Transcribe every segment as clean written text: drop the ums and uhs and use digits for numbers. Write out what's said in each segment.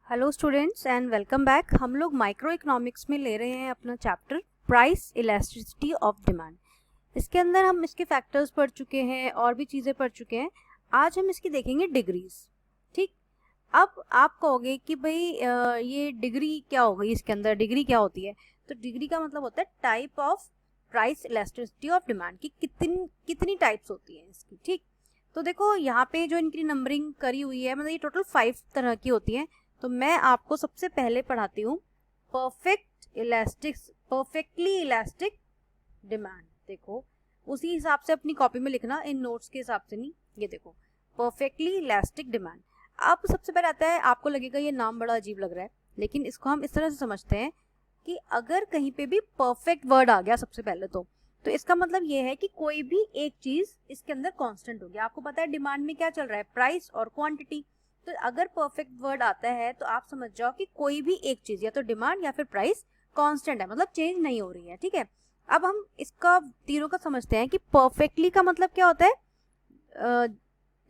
Hello students and welcome back. हम लोग micro economics में ले रहे हैं अपना chapter price elasticity of demand. इसके अंदर हम इसके फैक्टर्स पढ़ चुके हैं और भी चीज़ें पढ़ चुके हैं। आज हम इसकी देखेंगे डिग्रीज। ठीक, अब आप कहोगे कि भाई ये डिग्री क्या हो गई, इसके अंदर डिग्री क्या होती है। तो डिग्री का मतलब होता है type of price elasticity of demand की कितनी टाइप्स होती हैं इसकी। ठीक, तो देखो यहाँ पे जो इनकी नंबरिंग करी हुई है, मतलब ये टोटल 5 तरह की होती है। तो मैं आपको सबसे पहले पढ़ाती हूँ परफेक्टली इलास्टिक डिमांड। देखो उसी हिसाब से अपनी कॉपी में लिखना, इन नोट्स के हिसाब से नहीं। ये देखो परफेक्टली इलास्टिक डिमांड। अब सबसे पहले आता है, आपको लगेगा ये नाम बड़ा अजीब लग रहा है, लेकिन इसको हम इस तरह से समझते हैं कि अगर कहीं पे भी परफेक्ट वर्ड आ गया सबसे पहले तो इसका मतलब ये है कि कोई भी एक चीज इसके अंदर कांस्टेंट हो गया। आपको पता है डिमांड में क्या चल रहा है, प्राइस और क्वांटिटी। तो अगर परफेक्ट वर्ड आता है तो आप समझ जाओ कि कोई भी एक चीज या तो डिमांड या फिर प्राइस कांस्टेंट है, मतलब चेंज नहीं हो रही है। ठीक है, अब हम इसका तीनों का समझते हैं कि परफेक्टली का मतलब क्या होता है।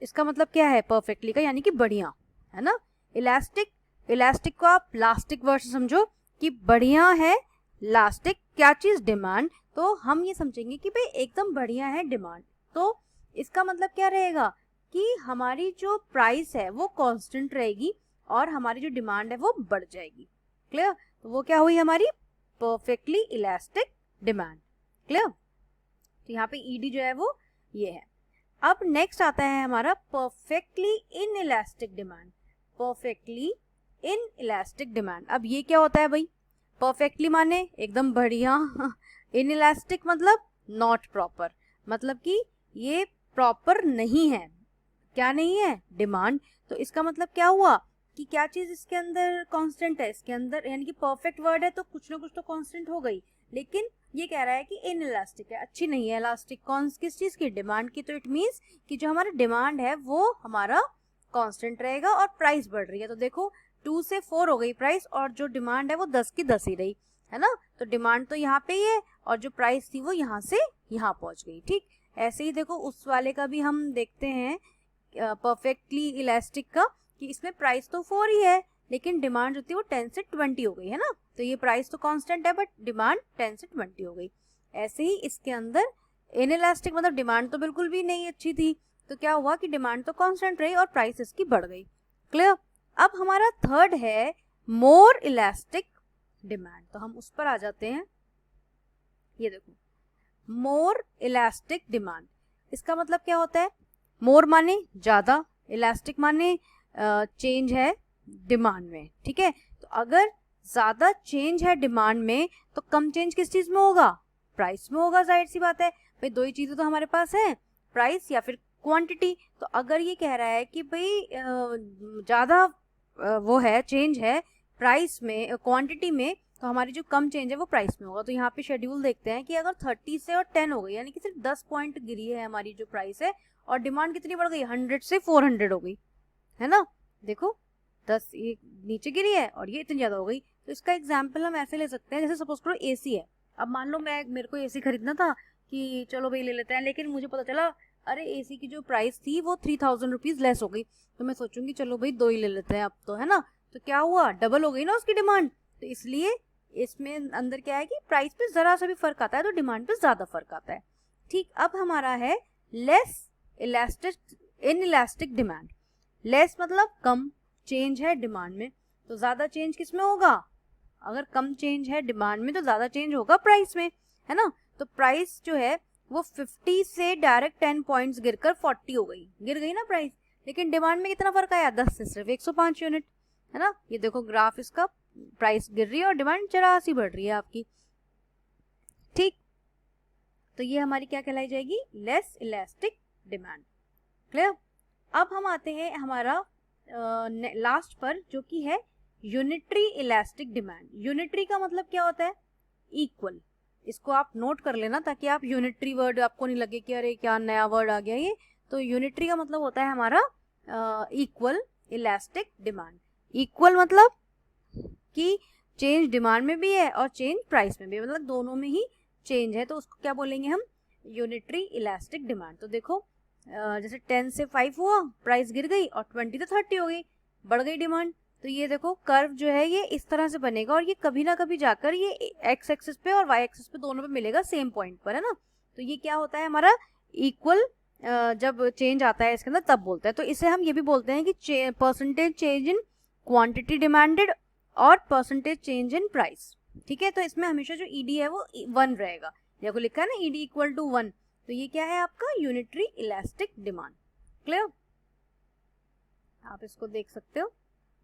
इसका मतलब क्या है परफेक्टली का, यानी कि बढ़िया, है ना। इलास्टिक को आप लास्टिक वर्ड से समझो कि बढ़िया है। लास्टिक क्या चीज, डिमांड। तो हम ये समझेंगे कि भाई एकदम बढ़िया है डिमांड, तो इसका मतलब क्या रहेगा कि हमारी जो प्राइस है वो कांस्टेंट रहेगी और हमारी जो डिमांड है वो बढ़ जाएगी। क्लियर, तो वो क्या हुई हमारी परफेक्टली इलास्टिक डिमांड। क्लियर, तो यहाँ पे ईडी जो है वो ये है। अब नेक्स्ट आता है हमारा perfectly in elastic demand. Perfectly in elastic demand, अब ये क्या होता है भाई। परफेक्टली माने एकदम बढ़िया, इन इलास्टिक मतलब नॉट प्रॉपर, मतलब कि ये प्रॉपर नहीं है। क्या नहीं है, डिमांड। तो इसका मतलब क्या हुआ कि क्या चीज इसके अंदर कांस्टेंट है, इसके अंदर यानी कि परफेक्ट वर्ड है तो कुछ ना कुछ तो कांस्टेंट हो गई, लेकिन ये कह रहा है कि इन इलास्टिक है, अच्छी नहीं है इलास्टिक। किस चीज की, डिमांड की। तो इट मीन्स कि जो हमारा डिमांड है वो हमारा कांस्टेंट रहेगा और प्राइस बढ़ रही है। तो देखो 2 से 4 हो गई प्राइस और जो डिमांड है वो 10 की 10 ही रही, है ना। तो डिमांड तो यहाँ पे ही है और जो प्राइस थी वो यहाँ से यहाँ पहुंच गई। ठीक, ऐसे ही देखो उस वाले का भी हम देखते हैं परफेक्टली इलास्टिक का, कि इसमें प्राइस तो 4 ही है लेकिन डिमांड जो थी वो 10 से 20 हो गई, है ना। तो ये प्राइस तो कांस्टेंट है बट डिमांड 10 से 20 हो गई। ऐसे ही इसके अंदर इनइलास्टिक मतलब डिमांड तो बिल्कुल भी नहीं अच्छी थी, तो क्या हुआ कि डिमांड तो कांस्टेंट रही और प्राइस इसकी बढ़ गई। क्लियर, अब हमारा थर्ड है मोर इलास्टिक डिमांड। तो हम उस पर आ जाते हैं। ये देखो मोर इलास्टिक डिमांड, इसका मतलब क्या होता है। मोर माने ज्यादा, इलास्टिक माने चेंज है डिमांड में। ठीक है, तो अगर ज्यादा चेंज है डिमांड में तो कम चेंज किस चीज में होगा, प्राइस में होगा। जाहिर सी बात है भाई, दो ही चीजें तो हमारे पास है, प्राइस या फिर क्वांटिटी। तो अगर ये कह रहा है कि भाई ज्यादा वो है, चेंज है प्राइस में, क्वांटिटी में, तो हमारी जो कम चेंज है वो प्राइस में होगा। तो यहाँ पे शेड्यूल देखते हैं कि अगर 30 से और 10 हो गई, यानी कि सिर्फ 10 पॉइंट गिरी है हमारी जो प्राइस है और डिमांड कितनी बढ़ गई, 100 से 400 हो गई, है ना। देखो 10 ये नीचे गिरी है और ये इतनी ज्यादा हो गई। तो इसका एग्जाम्पल हम ऐसे ले सकते हैं, जैसे सपोज करो एसी है। अब मान लो मेरे को एसी खरीदना था कि चलो भाई ले लेते हैं, लेकिन मुझे पता चला अरे एसी की जो प्राइस थी वो 3000 रुपीज लेस हो गई। तो मैं सोचूंगी चलो भाई 2 ही ले लेते हैं अब तो, है ना। तो क्या हुआ, डबल हो गई ना उसकी डिमांड। तो इसलिए इसमें अंदर क्या है कि प्राइस पे जरा सा भी फर्क आता है तो डिमांड पे ज्यादा फर्क आता है। ठीक, अब हमारा है less elastic in elastic demand. Less मतलब कम चेंज है डिमांड में, तो ज्यादा चेंज किस में होगा, अगर कम चेंज है डिमांड में तो ज्यादा चेंज होगा प्राइस में, है ना। तो प्राइस जो है वो 50 से डायरेक्ट 10 पॉइंट्स गिरकर 40 हो गई, गिर गई ना प्राइस, लेकिन डिमांड में कितना फर्क आया, 10 से सिर्फ 105 यूनिट, है ना। ये देखो ग्राफ इसका, प्राइस गिर रही है और डिमांड जरा सी बढ़ रही है आपकी। ठीक, तो ये हमारी क्या कहलाई जाएगी, लेस इलास्टिक डिमांड। क्लियर, अब हम आते हैं हमारा लास्ट पर, जो कि है यूनिटरी इलास्टिक डिमांड। यूनिटरी का मतलब क्या होता है, इक्वल। इसको आप नोट कर लेना ताकि आप यूनिटरी वर्ड आपको नहीं लगे कि अरे क्या नया वर्ड आ गया ये। तो यूनिटरी का मतलब होता है हमारा इक्वल इलास्टिक डिमांड। इक्वल मतलब कि चेंज डिमांड में भी है और चेंज प्राइस में भी, मतलब दोनों में ही चेंज है, तो उसको क्या बोलेंगे हम, यूनिटरी इलास्टिक डिमांड। तो देखो जैसे 10 से 5 हुआ, प्राइस गिर गई और 20 से 30 हो गई, बढ़ गई डिमांड। तो ये देखो कर्व जो है ये इस तरह से बनेगा और ये कभी ना कभी जाकर ये एक्स एक्सिस पे और वाई एक्सिस पे दोनों पे मिलेगा सेम पॉइंट पर, है ना। तो ये क्या होता है हमारा इक्वल, जब चेंज आता है इसके अंदर तब बोलते हैं। तो इसे हम ये भी बोलते हैं कि percentage change in quantity demanded और परसेंटेज चेंज इन प्राइस। ठीक है, तो इसमें हमेशा जो ईडी है वो 1 रहेगा। देखो लिखा है ना ईडी इक्वल टू 1, तो ये क्या है आपका यूनिटरी इलास्टिक डिमांड। क्लियर, आप इसको देख सकते हो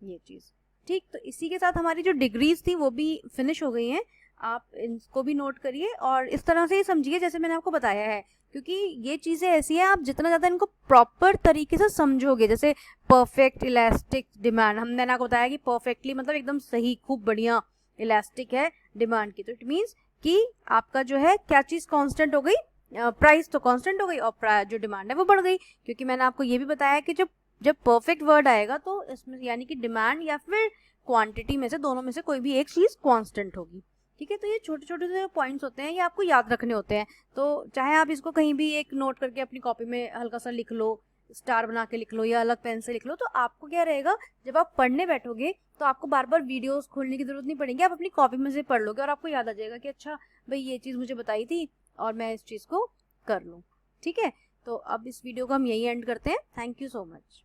ये चीज। ठीक, तो इसी के साथ हमारी जो डिग्रीज थी वो भी फिनिश हो गई हैं। आप इनको भी नोट करिए और इस तरह से ही समझिए जैसे मैंने आपको बताया है, क्योंकि ये चीज़ें ऐसी हैं, आप जितना ज़्यादा इनको प्रॉपर तरीके से समझोगे, जैसे परफेक्ट इलास्टिक डिमांड, मैंने आपको बताया कि परफेक्टली मतलब एकदम सही, खूब बढ़िया इलास्टिक है डिमांड की, तो इट मीन्स कि आपका जो है क्या चीज़ कांस्टेंट हो गई, प्राइस तो कांस्टेंट हो गई और जो डिमांड है वो बढ़ गई। क्योंकि मैंने आपको ये भी बताया कि जब परफेक्ट वर्ड आएगा तो इसमें यानी कि डिमांड या फिर क्वांटिटी में से दोनों में से कोई भी एक चीज़ कांस्टेंट होगी। ठीक है, तो ये छोटे छोटे से पॉइंट्स होते हैं, ये आपको याद रखने होते हैं। तो चाहे आप इसको कहीं भी एक नोट करके अपनी कॉपी में हल्का सा लिख लो, स्टार बना के लिख लो या अलग पेन से लिख लो, तो आपको क्या रहेगा, जब आप पढ़ने बैठोगे तो आपको बार बार वीडियोस खोलने की जरूरत नहीं पड़ेगी, आप अपनी कॉपी में से पढ़ लोगे और आपको याद आ जाएगा कि अच्छा भाई ये चीज़ मुझे बताई थी और मैं इस चीज़ को कर लूँ। ठीक है, तो अब इस वीडियो को हम यही एंड करते हैं। Thank you so much.